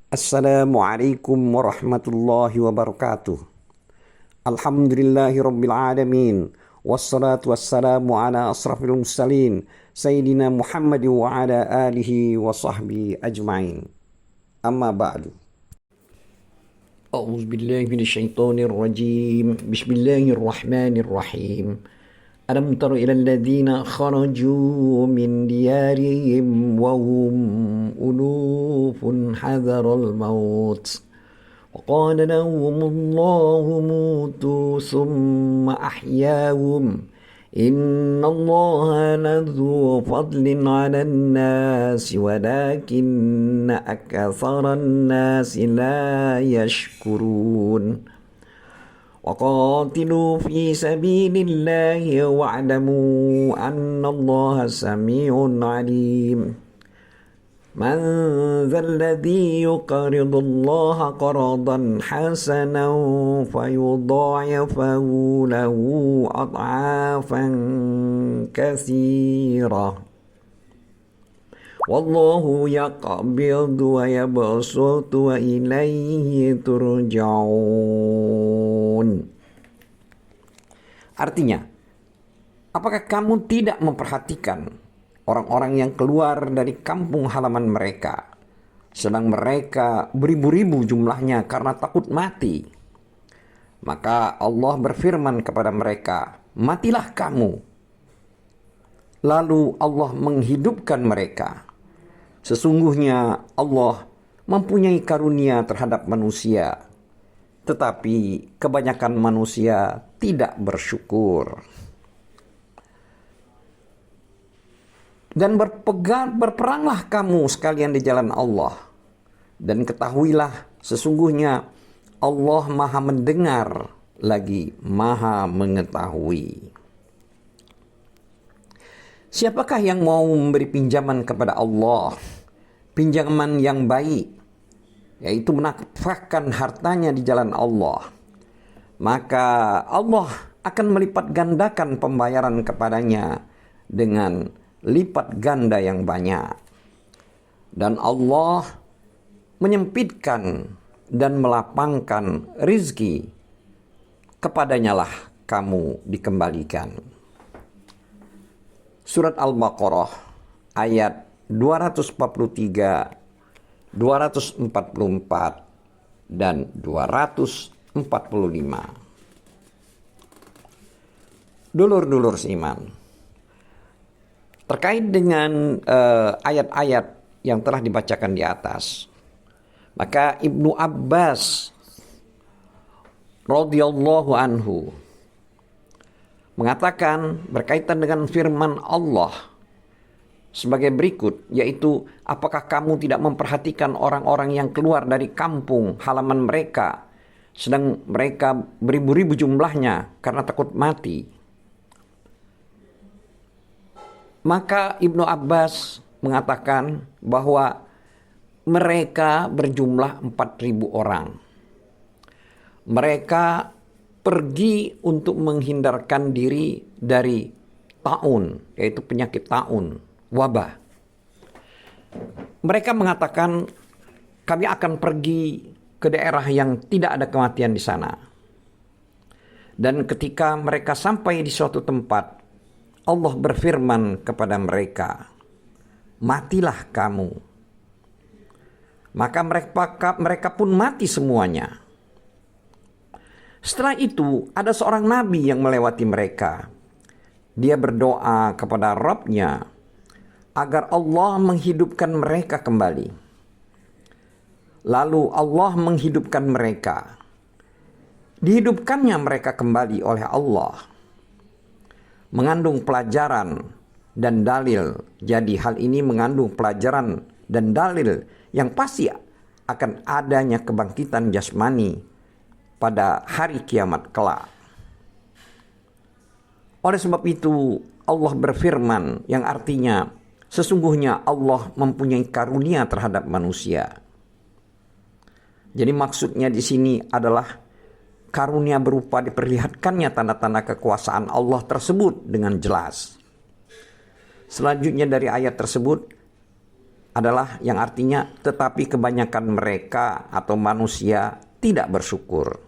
Assalamualaikum warahmatullahi wabarakatuh. Alhamdulillahi rabbil alamin. Wassalatu wassalamu ala asrafil mursalin Sayyidina Muhammad wa ala alihi wa sahbihi ajma'in. Amma ba'du. A'udzu billahi minasyaitonir rajim. Bismillahirrahmanirrahim. Alam tara ilal ladzina kharaju min diyarihim wa hum ulufun hadaral maut. وقال لهم الله موتوا ثم أحياهم إن الله لذو فضل على الناس ولكن أكثر الناس لا يشكرون وقاتلوا في سبيل الله واعلموا أن الله سميع عليم من ذا الذي يقرض الله قرضا حسنا فيضاعفه له أضعافا كثيرة والله يقبض ويبسط وإليه ترجعون. Artinya, apakah kamu tidak memperhatikan orang-orang yang keluar dari kampung halaman mereka, sedang mereka beribu-ribu jumlahnya karena takut mati? Maka Allah berfirman kepada mereka, matilah kamu. Lalu Allah menghidupkan mereka. Sesungguhnya Allah mempunyai karunia terhadap manusia, tetapi kebanyakan manusia tidak bersyukur. Dan berperanglah kamu sekalian di jalan Allah. Dan ketahuilah sesungguhnya Allah maha mendengar lagi maha mengetahui. Siapakah yang mau memberi pinjaman kepada Allah? Pinjaman yang baik, yaitu menafkahkan hartanya di jalan Allah. Maka Allah akan melipat gandakan pembayaran kepadanya dengan lipat ganda yang banyak. Dan Allah menyempitkan dan melapangkan rizki, kepadanya lah kamu dikembalikan. Surat Al-Baqarah ayat 243, 244 dan 245. Dulur-dulur seiman, terkait dengan ayat-ayat yang telah dibacakan di atas, maka Ibnu Abbas radhiyallahu anhu mengatakan berkaitan dengan firman Allah sebagai berikut, yaitu apakah kamu tidak memperhatikan orang-orang yang keluar dari kampung halaman mereka, sedang mereka beribu-ribu jumlahnya karena takut mati? Maka Ibnu Abbas mengatakan bahwa mereka berjumlah 4.000 orang. Mereka pergi untuk menghindarkan diri dari taun, yaitu penyakit taun, wabah. Mereka mengatakan, kami akan pergi ke daerah yang tidak ada kematian di sana. Dan ketika mereka sampai di suatu tempat, Allah berfirman kepada mereka, matilah kamu. Maka mereka pun mati semuanya. Setelah itu ada seorang nabi yang melewati mereka. Dia berdoa kepada Rabb-Nya agar Allah menghidupkan mereka kembali. Lalu Allah menghidupkan mereka. Dihidupkannya mereka kembali oleh Allah mengandung pelajaran dan dalil. Jadi hal ini mengandung pelajaran dan dalil yang pasti akan adanya kebangkitan jasmani pada hari kiamat kelak. Oleh sebab itu Allah berfirman yang artinya sesungguhnya Allah mempunyai karunia terhadap manusia. Jadi maksudnya di sini adalah karunia berupa diperlihatkannya tanda-tanda kekuasaan Allah tersebut dengan jelas. Selanjutnya dari ayat tersebut, adalah yang artinya tetapi kebanyakan mereka atau manusia tidak bersyukur.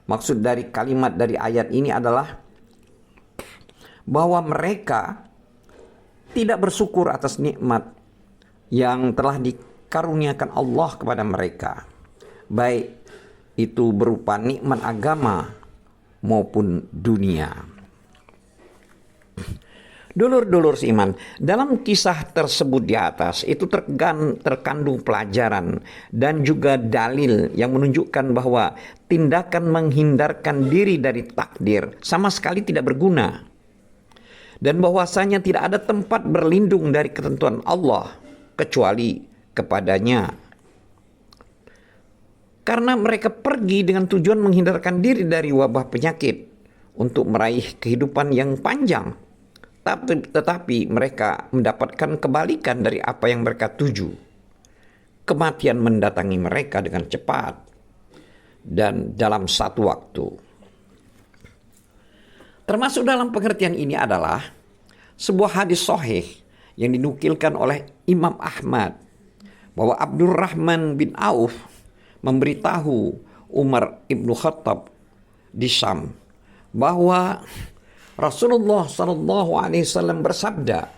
Maksud dari kalimat dari ayat ini adalah bahwa mereka tidak bersyukur atas nikmat yang telah dikaruniakan Allah kepada mereka, baik itu berupa nikmat agama maupun dunia. Dulur-dulur seiman, dalam kisah tersebut di atas itu terkandung pelajaran dan juga dalil yang menunjukkan bahwa tindakan menghindarkan diri dari takdir sama sekali tidak berguna, dan bahwasanya tidak ada tempat berlindung dari ketentuan Allah kecuali kepadanya. Karena mereka pergi dengan tujuan menghindarkan diri dari wabah penyakit untuk meraih kehidupan yang panjang. Tetapi mereka mendapatkan kebalikan dari apa yang mereka tuju. Kematian mendatangi mereka dengan cepat dan dalam satu waktu. Termasuk dalam pengertian ini adalah sebuah hadis sahih yang dinukilkan oleh Imam Ahmad bahwa Abdurrahman bin Auf memberitahu Umar ibnu Khattab di Syam bahwa Rasulullah SAW bersabda,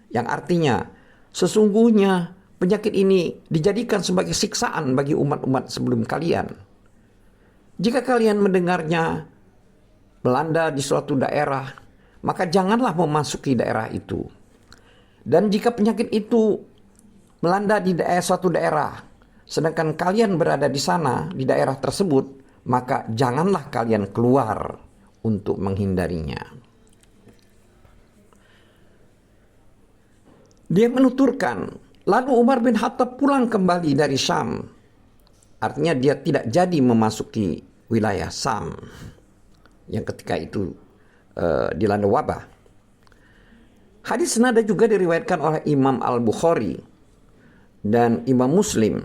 yang artinya sesungguhnya penyakit ini dijadikan sebagai siksaan bagi umat-umat sebelum kalian. Jika kalian mendengarnya melanda di suatu daerah, maka janganlah memasuki daerah itu. Dan jika penyakit itu melanda di suatu daerah, sedangkan kalian berada di sana, di daerah tersebut, maka janganlah kalian keluar untuk menghindarinya. Dia menuturkan, lalu Umar bin Khattab pulang kembali dari Syam. Artinya dia tidak jadi memasuki wilayah Syam yang ketika itu dilanda wabah. Hadis senada juga diriwayatkan oleh Imam Al-Bukhari dan Imam Muslim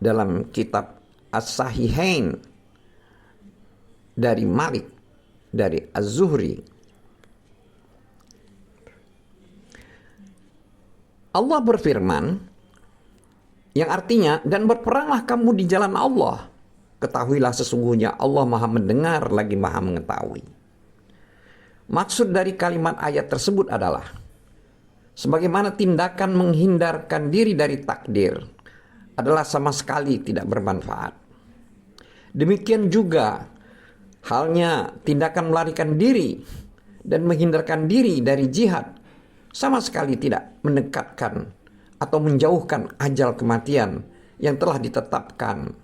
dalam kitab As-Sahihain dari Malik dari Az-Zuhri. Allah berfirman yang artinya, dan berperanglah kamu di jalan Allah. Ketahuilah sesungguhnya Allah Maha mendengar lagi Maha mengetahui. Maksud dari kalimat ayat tersebut adalah sebagaimana tindakan menghindarkan diri dari takdir adalah sama sekali tidak bermanfaat. Demikian juga halnya tindakan melarikan diri dan menghindarkan diri dari jihad sama sekali tidak mendekatkan atau menjauhkan ajal kematian yang telah ditetapkan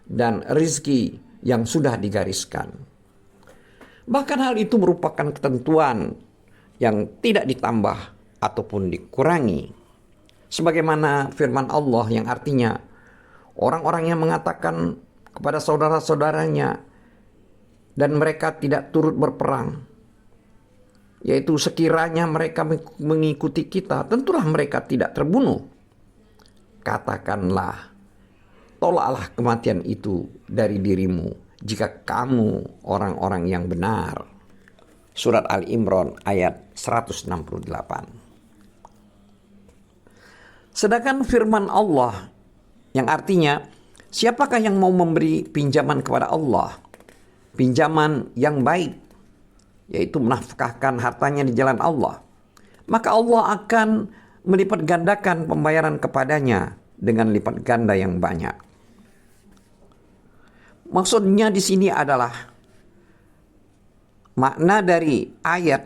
dan rizki yang sudah digariskan. Bahkan hal itu merupakan ketentuan yang tidak ditambah ataupun dikurangi. Sebagaimana firman Allah yang artinya orang-orang yang mengatakan kepada saudara-saudaranya dan mereka tidak turut berperang, yaitu sekiranya mereka mengikuti kita, tentulah mereka tidak terbunuh. Katakanlah, tolaklah kematian itu dari dirimu jika kamu orang-orang yang benar. Surat Al-Imran ayat 168. Sedangkan firman Allah yang artinya, siapakah yang mau memberi pinjaman kepada Allah, pinjaman yang baik, yaitu menafkahkan hartanya di jalan Allah, maka Allah akan melipat gandakan pembayaran kepadanya dengan lipat ganda yang banyak. Maksudnya di sini adalah makna dari ayat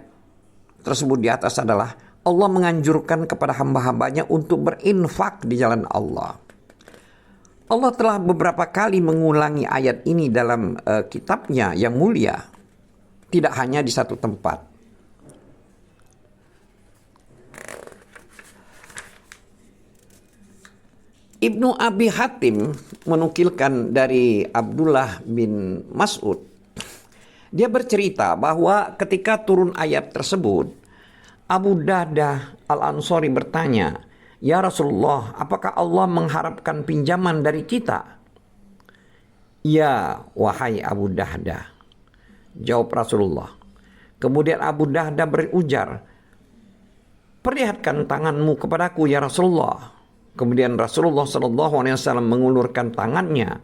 tersebut di atas adalah Allah menganjurkan kepada hamba-hambanya untuk berinfak di jalan Allah. Allah telah beberapa kali mengulangi ayat ini dalam kitabnya yang mulia, tidak hanya di satu tempat. Ibnu Abi Hatim menukilkan dari Abdullah bin Mas'ud. Dia bercerita bahwa ketika turun ayat tersebut, Abu Dahdah Al-Ansari bertanya, "Ya Rasulullah, apakah Allah mengharapkan pinjaman dari kita?" "Ya, wahai Abu Dahdah," jawab Rasulullah. Kemudian Abu Dahdah berujar, perlihatkan tanganmu kepadaku ya Rasulullah. Kemudian Rasulullah SAW mengulurkan tangannya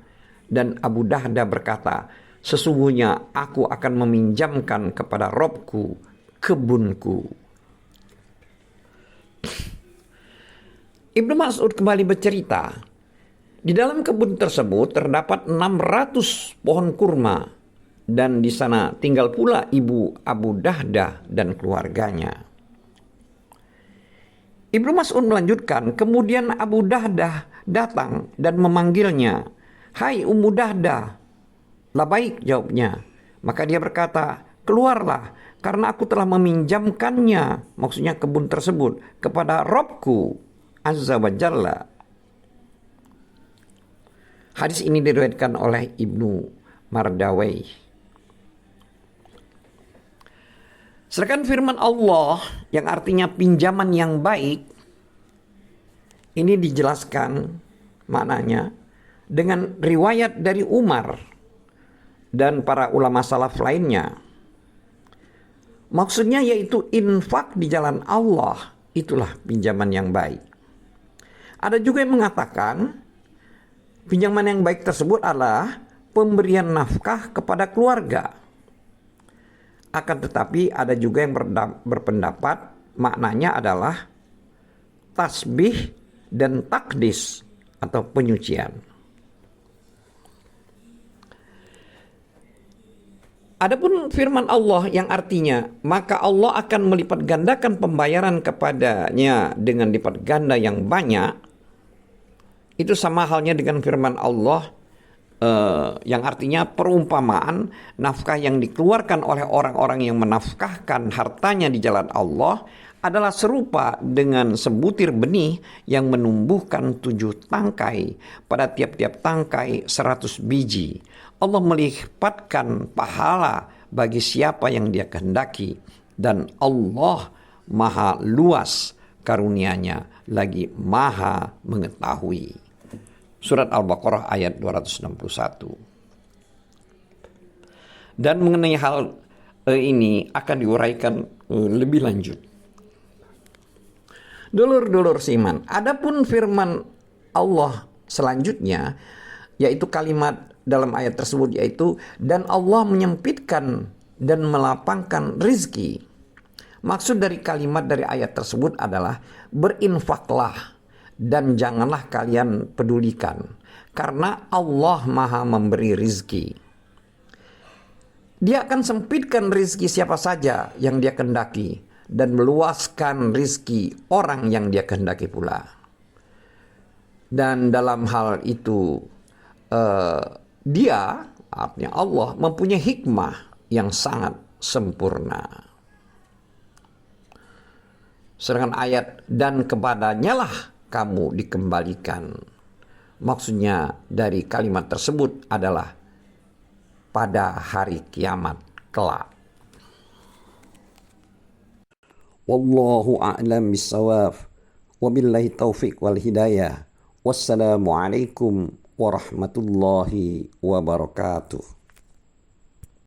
dan Abu Dahdah berkata, sesungguhnya aku akan meminjamkan kepada Robku kebunku. Ibnu Mas'ud kembali bercerita, di dalam kebun tersebut terdapat 600 pohon kurma dan di sana tinggal pula ibu Abu Dahdah dan keluarganya. Ibnu Mas'ud melanjutkan, kemudian Abu Dahdah datang dan memanggilnya, "Hai Ummu Dahdah." "Labaik," jawabnya. Maka dia berkata, "Keluarlah, karena aku telah meminjamkannya," maksudnya kebun tersebut, "kepada Robku Azza wa Jalla." Hadis ini diriwayatkan oleh Ibnu Mardawai. Sedangkan firman Allah yang artinya pinjaman yang baik, ini dijelaskan maknanya dengan riwayat dari Umar dan para ulama salaf lainnya. Maksudnya yaitu infak di jalan Allah, itulah pinjaman yang baik. Ada juga yang mengatakan pinjaman yang baik tersebut adalah pemberian nafkah kepada keluarga. Akan tetapi ada juga yang berpendapat maknanya adalah tasbih dan takdis atau penyucian. Adapun firman Allah yang artinya, maka Allah akan melipat gandakan pembayaran kepadanya dengan lipat ganda yang banyak, itu sama halnya dengan firman Allah yang artinya perumpamaan nafkah yang dikeluarkan oleh orang-orang yang menafkahkan hartanya di jalan Allah adalah serupa dengan sebutir benih yang menumbuhkan 7 tangkai, pada tiap-tiap tangkai 100 biji. Allah melipatkan pahala bagi siapa yang Dia kehendaki, dan Allah maha luas karunia-Nya, lagi maha mengetahui. Surat Al-Baqarah ayat 261. Dan mengenai hal ini akan diuraikan lebih lanjut. Dulur-dulur seiman, adapun firman Allah selanjutnya, yaitu kalimat dalam ayat tersebut, yaitu dan Allah menyempitkan dan melapangkan rizki. Maksud dari kalimat dari ayat tersebut adalah berinfaklah dan janganlah kalian pedulikan, karena Allah maha memberi rizki. Dia akan sempitkan rizki siapa saja yang Dia kehendaki, dan meluaskan rizki orang yang Dia kehendaki pula. Dan dalam hal itu Dia, artinya Allah, mempunyai hikmah yang sangat sempurna. Sedangkan ayat dan kepadanya lah kamu dikembalikan, maksudnya dari kalimat tersebut adalah pada hari kiamat kelak. Wallahu a'lam bissawab. Wabillahi taufiq wal hidayah. Wassalamualaikum warahmatullahi wabarakatuh.